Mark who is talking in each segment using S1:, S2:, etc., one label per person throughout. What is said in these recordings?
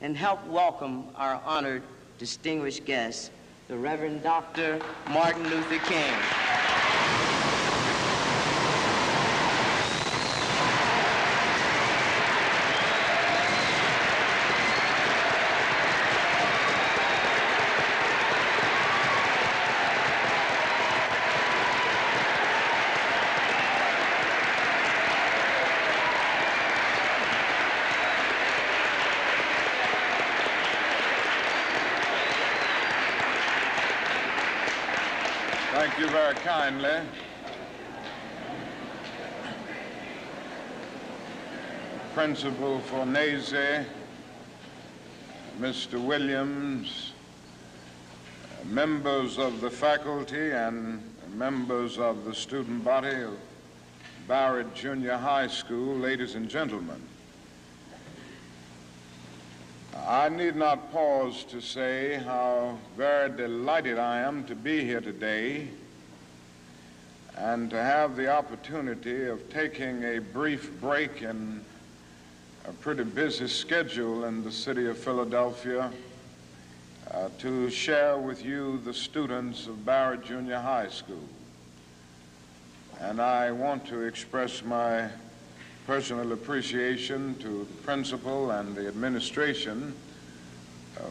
S1: and help welcome our honored, distinguished guest, the Reverend Dr. Martin Luther King.
S2: Thank you very kindly. Principal Fornese, Mr. Williams, members of the faculty and members of the student body of Barrett Junior High School, ladies and gentlemen. I need not pause to say how very delighted I am to be here today and to have the opportunity of taking a brief break in a pretty busy schedule in the city of Philadelphia to share with you the students of Barrett Junior High School. And I want to express my personal appreciation to the principal and the administration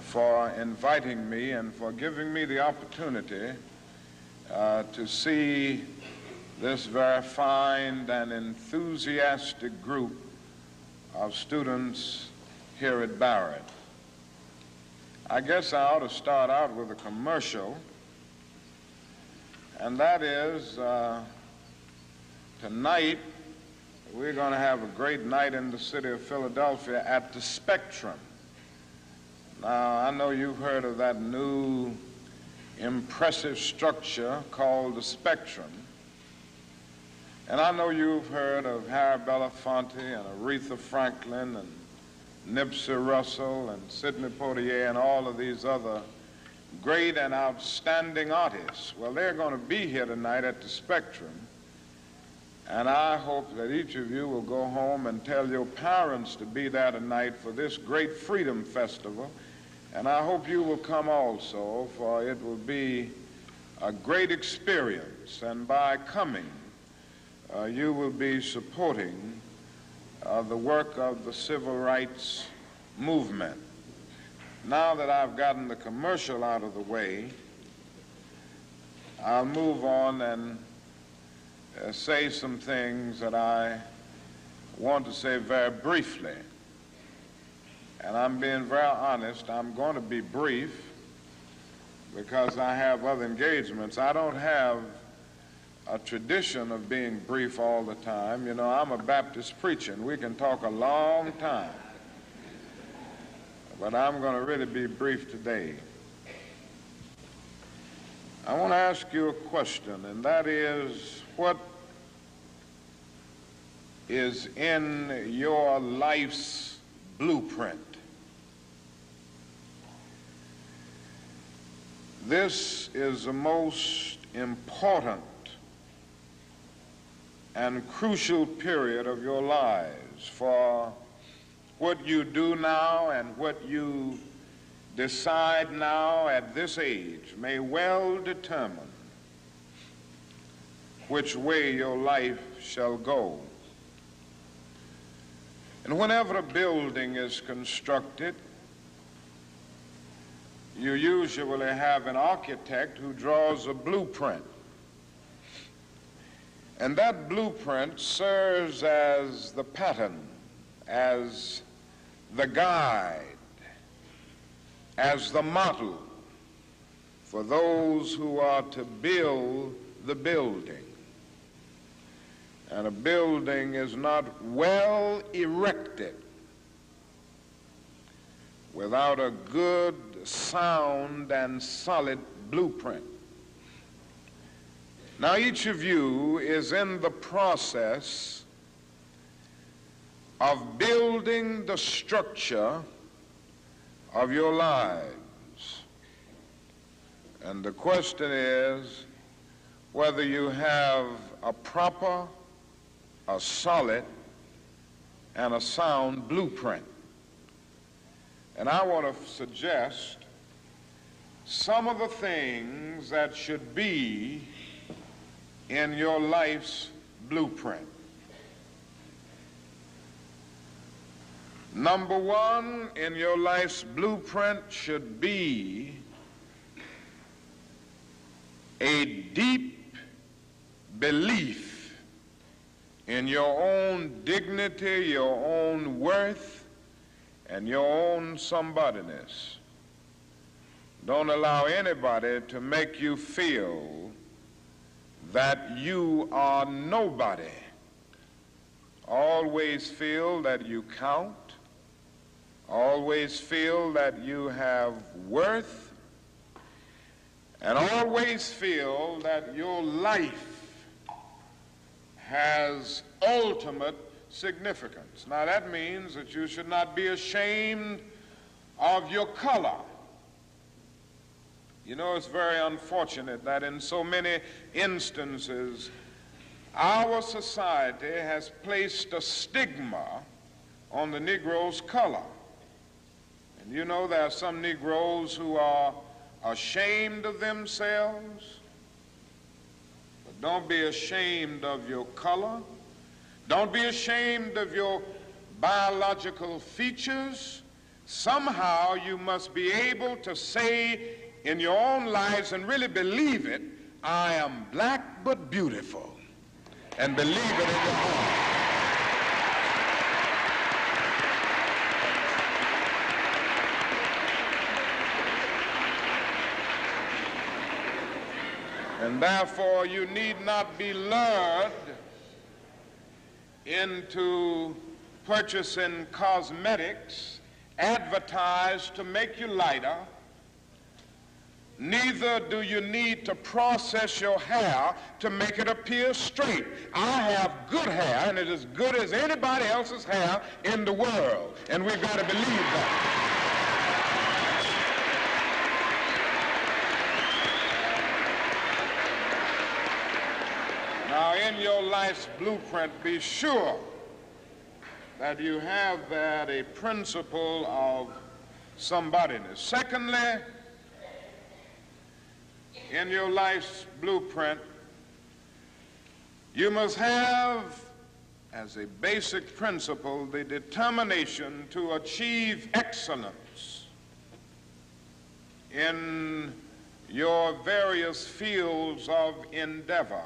S2: for inviting me and for giving me the opportunity to see this very fine and enthusiastic group of students here at Barrett. I guess I ought to start out with a commercial, and that is tonight we're going to have a great night in the city of Philadelphia at the Spectrum. Now, I know you've heard of that new impressive structure called the Spectrum. And I know you've heard of Harry Belafonte and Aretha Franklin and Nipsey Russell and Sidney Poitier and all of these other great and outstanding artists. Well, they're going to be here tonight at the Spectrum. And I hope that each of you will go home and tell your parents to be there tonight for this great Freedom Festival. And I hope you will come also, for it will be a great experience. And by coming, you will be supporting the work of the civil rights movement. Now that I've gotten the commercial out of the way, I'll move on and say some things that I want to say very briefly. And I'm being very honest, I'm going to be brief because I have other engagements. I don't have a tradition of being brief all the time. You know, I'm a Baptist preacher, and we can talk a long time. But I'm going to really be brief today. I want to ask you a question, and that is, what is in your life's blueprint? This is the most important and crucial period of your lives, for what you do now and what you decide now at this age may well determine which way your life shall go. And whenever a building is constructed, you usually have an architect who draws a blueprint. And that blueprint serves as the pattern, as the guide, as the model for those who are to build the building. And a building is not well erected without a good, sound, and solid blueprint. Now, each of you is in the process of building the structure of your lives. And the question is whether you have a proper, a solid, and a sound blueprint. And I want to suggest some of the things that should be in your life's blueprint. Number one in your life's blueprint should be a deep belief in your own dignity, your own worth, and your own somebodyness. Don't allow anybody to make you feel that you are nobody. Always feel that you count. Always feel that you have worth. And always feel that your life has ultimate significance. Now that means that you should not be ashamed of your color. You know, it's very unfortunate that in so many instances our society has placed a stigma on the Negro's color. And you know, there are some Negroes who are ashamed of themselves. But don't be ashamed of your color. Don't be ashamed of your biological features. Somehow you must be able to say in your own lives and really believe it, I am black but beautiful. And believe it in your heart. And therefore, you need not be lured into purchasing cosmetics advertised to make you lighter. Neither do you need to process your hair to make it appear straight. I have good hair, and it is as good as anybody else's hair in the world. And we've got to believe that. Now, in your life's blueprint, be sure that you have that a principle of somebodyness. Secondly, in your life's blueprint, you must have as a basic principle the determination to achieve excellence in your various fields of endeavor.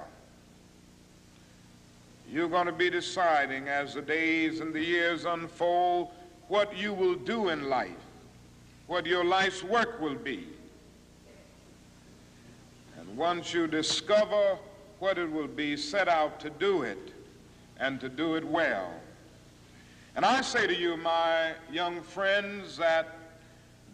S2: You're going to be deciding as the days and the years unfold what you will do in life, what your life's work will be. And once you discover what it will be, set out to do it and to do it well. And I say to you, my young friends, that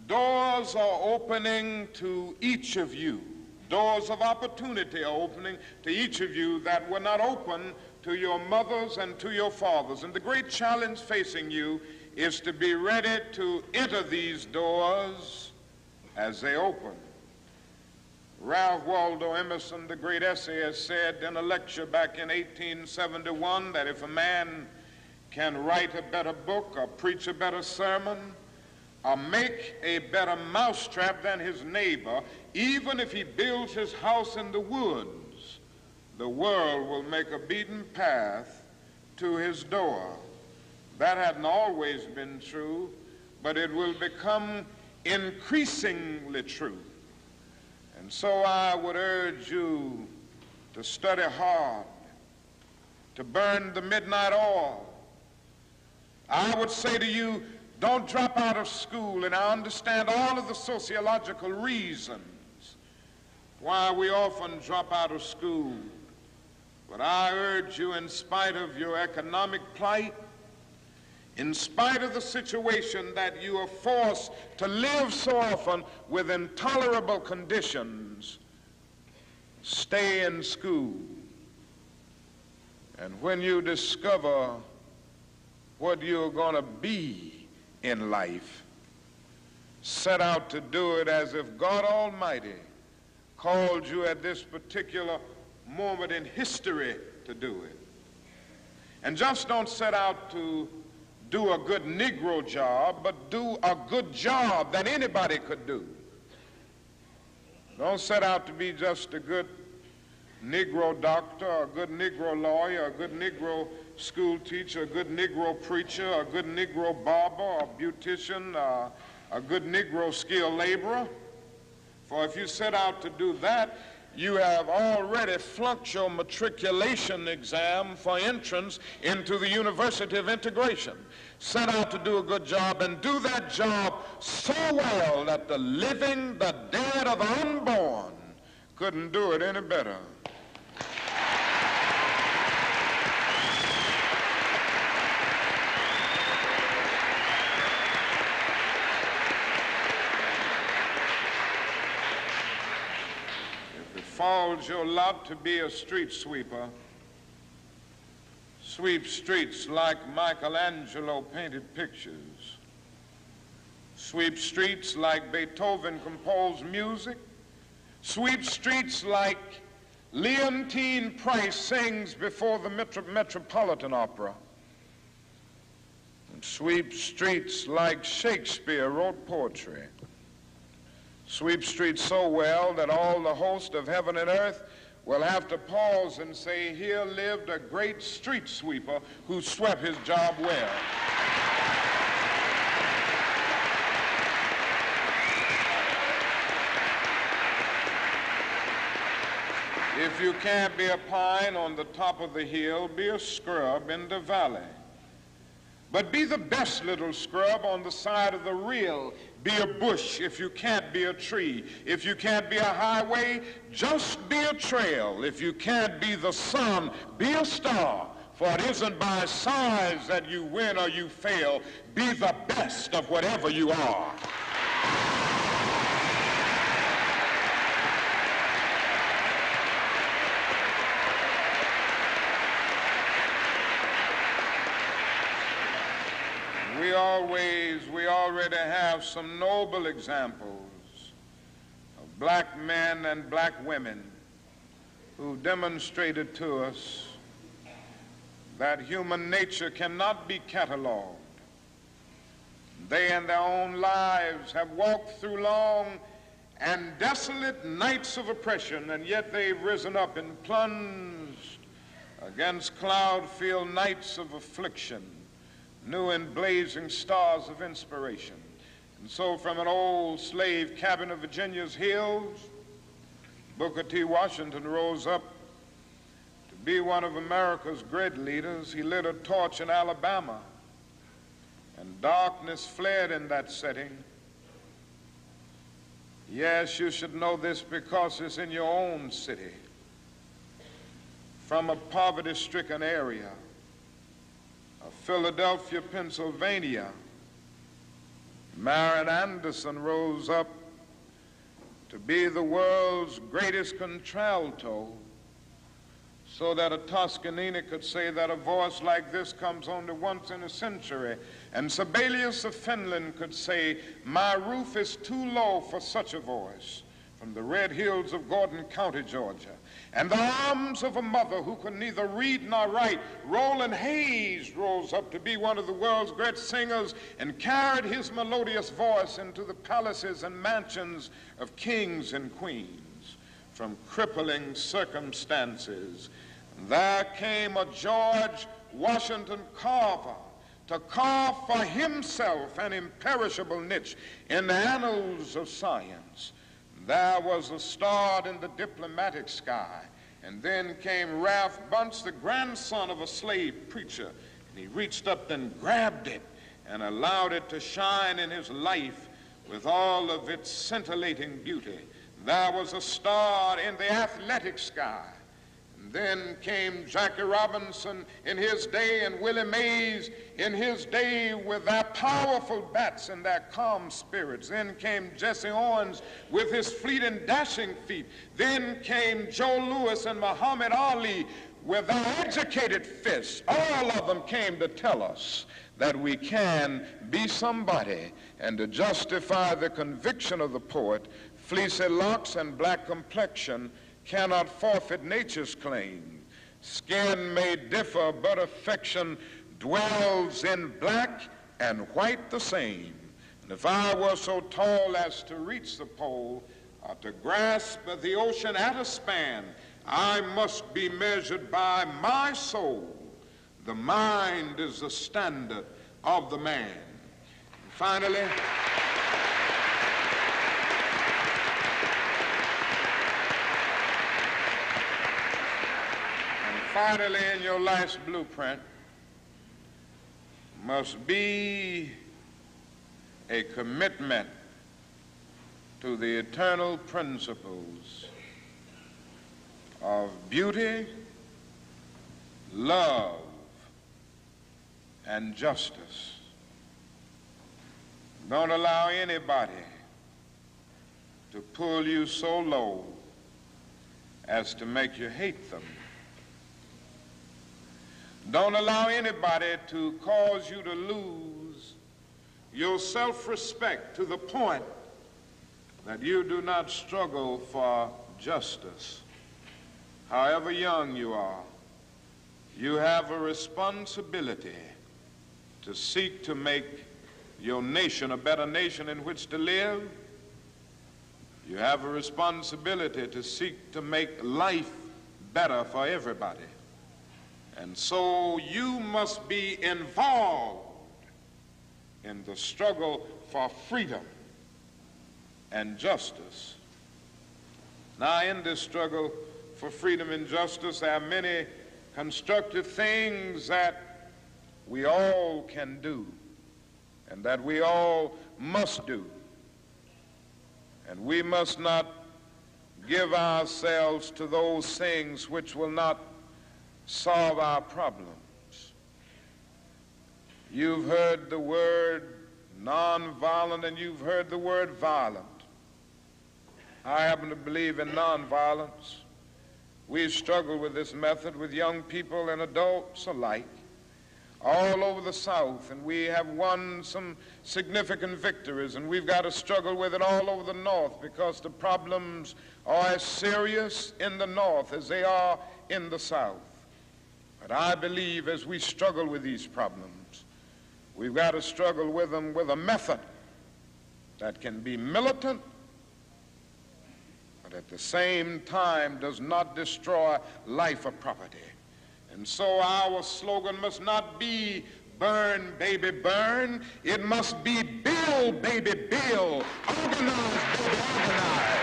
S2: doors are opening to each of you. Doors of opportunity are opening to each of you that were not open to your mothers and to your fathers. And the great challenge facing you is to be ready to enter these doors as they open. Ralph Waldo Emerson, the great essayist, said in a lecture back in 1871 that if a man can write a better book or preach a better sermon or make a better mousetrap than his neighbor, even if he builds his house in the woods, the world will make a beaten path to his door. That hadn't always been true, but it will become increasingly true. And so I would urge you to study hard, to burn the midnight oil. I would say to you, don't drop out of school, and I understand all of the sociological reasons why we often drop out of school. But I urge you, in spite of your economic plight, in spite of the situation that you are forced to live so often with intolerable conditions, stay in school. And when you discover what you're going to be in life, set out to do it as if God Almighty called you at this particular moment in history to do it. And just don't set out to do a good Negro job, but do a good job that anybody could do. Don't set out to be just a good Negro doctor, a good Negro lawyer, a good Negro school teacher, a good Negro preacher, a good Negro barber, a beautician, a good Negro skilled laborer. For if you set out to do that, you have already flunked your matriculation exam for entrance into the University of Integration. Set out to do a good job and do that job so well that the living, the dead, or the unborn couldn't do it any better. Falls your lot to be a street sweeper. Sweep streets like Michelangelo painted pictures. Sweep streets like Beethoven composed music. Sweep streets like Leontine Price sings before the Metropolitan Opera. And sweep streets like Shakespeare wrote poetry. Sweep streets so well that all the host of heaven and earth will have to pause and say, here lived a great street sweeper who swept his job well. If you can't be a pine on the top of the hill, be a scrub in the valley. But be the best little scrub on the side of the rill. Be a bush if you can't be a tree. If you can't be a highway, just be a trail. If you can't be the sun, be a star. For it isn't by size that you win or you fail. Be the best of whatever you are. We already have some noble examples of black men and black women who demonstrated to us that human nature cannot be cataloged. They in their own lives have walked through long and desolate nights of oppression, and yet they've risen up and plunged against cloud-filled nights of affliction, new and blazing stars of inspiration. And so from an old slave cabin of Virginia's hills, Booker T. Washington rose up to be one of America's great leaders. He lit a torch in Alabama, and darkness fled in that setting. Yes, you should know this because it's in your own city. From a poverty-stricken area of Philadelphia, Pennsylvania, Marion Anderson rose up to be the world's greatest contralto, so that a Toscanini could say that a voice like this comes only once in a century. And Sibelius of Finland could say, my roof is too low for such a voice, from the red hills of Gordon County, Georgia. And the arms of a mother who could neither read nor write, Roland Hayes rose up to be one of the world's great singers and carried his melodious voice into the palaces and mansions of kings and queens. From crippling circumstances, there came a George Washington Carver to carve for himself an imperishable niche in the annals of science. There was a star in the diplomatic sky, and then came Ralph Bunce, the grandson of a slave preacher, and he reached up and grabbed it and allowed it to shine in his life with all of its scintillating beauty. There was a star in the athletic sky. And then came Jackie Robinson in his day and Willie Mays in his day with their powerful bats and their calm spirits. Then came Jesse Owens with his fleet and dashing feet. Then came Joe Louis and Muhammad Ali with their educated fists. All of them came to tell us that we can be somebody, and to justify the conviction of the poet, fleecy locks and black complexion cannot forfeit nature's claim. Skin may differ, but affection dwells in black and white the same. And if I were so tall as to reach the pole, or to grasp the ocean at a span, I must be measured by my soul. The mind is the standard of the man. And finally, in your last blueprint must be a commitment to the eternal principles of beauty, love, and justice. Don't allow anybody to pull you so low as to make you hate them. Don't allow anybody to cause you to lose your self-respect to the point that you do not struggle for justice. However young you are, you have a responsibility to seek to make your nation a better nation in which to live. You have a responsibility to seek to make life better for everybody. And so you must be involved in the struggle for freedom and justice. Now, in this struggle for freedom and justice, there are many constructive things that we all can do and that we all must do. And we must not give ourselves to those things which will not solve our problems. You've heard the word nonviolent and you've heard the word violent. I happen to believe in nonviolence. We struggle with this method with young people and adults alike all over the South, and we have won some significant victories, and we've got to struggle with it all over the North because the problems are as serious in the North as they are in the South. But I believe as we struggle with these problems, we've got to struggle with them with a method that can be militant, but at the same time does not destroy life or property. And so our slogan must not be burn, baby, burn. It must be build, baby, build. Organize, baby, organize.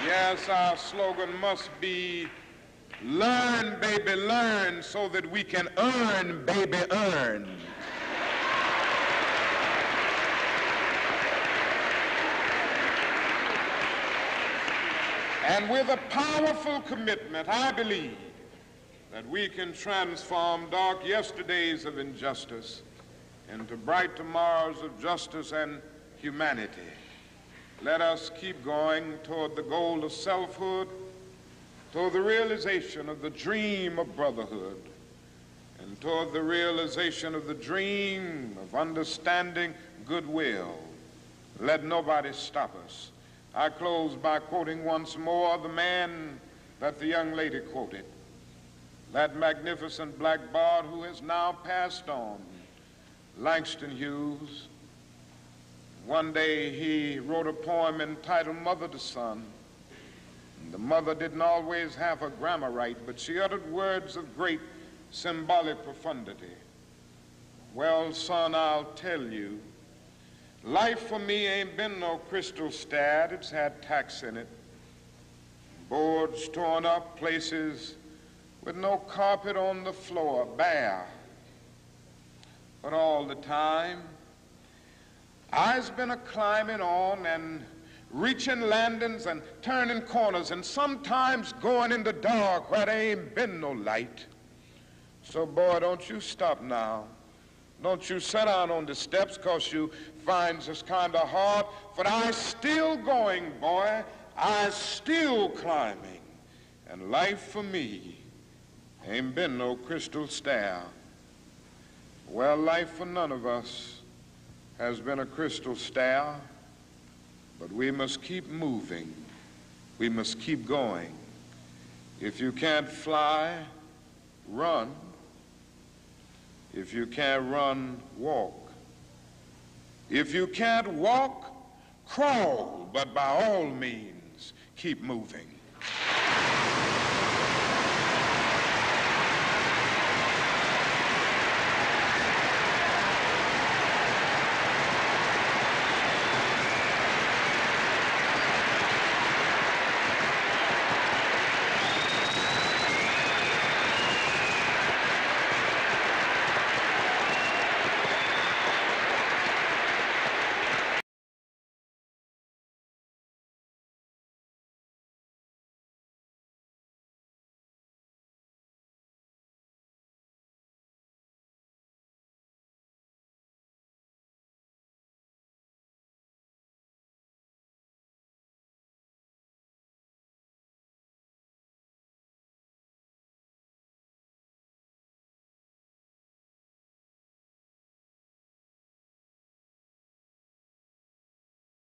S2: Yes, our slogan must be learn, baby, learn, so that we can earn, baby, earn. And with a powerful commitment, I believe that we can transform dark yesterdays of injustice into bright tomorrows of justice and humanity. Let us keep going toward the goal of selfhood, toward the realization of the dream of brotherhood, and toward the realization of the dream of understanding goodwill. Let nobody stop us. I close by quoting once more the man that the young lady quoted, that magnificent black bard who has now passed on, Langston Hughes. One day he wrote a poem entitled Mother to Son. The mother didn't always have her grammar right, but she uttered words of great symbolic profundity. Well, son, I'll tell you, life for me ain't been no crystal stad. It's had tacks in it, boards torn up, places with no carpet on the floor, bare. But all the time, I's been a climbing on and reaching landings and turning corners and sometimes going in the dark where there ain't been no light. So, boy, don't you stop now. Don't you sit down on the steps 'cause you find this kind of hard. But I's still going, boy. I's still climbing. And life for me ain't been no crystal stair. Well, life for none of us has been a crystal stair. but we must keep moving. We must keep going. If you can't fly, run. If you can't run, walk. If you can't walk, crawl, but by all means, keep moving.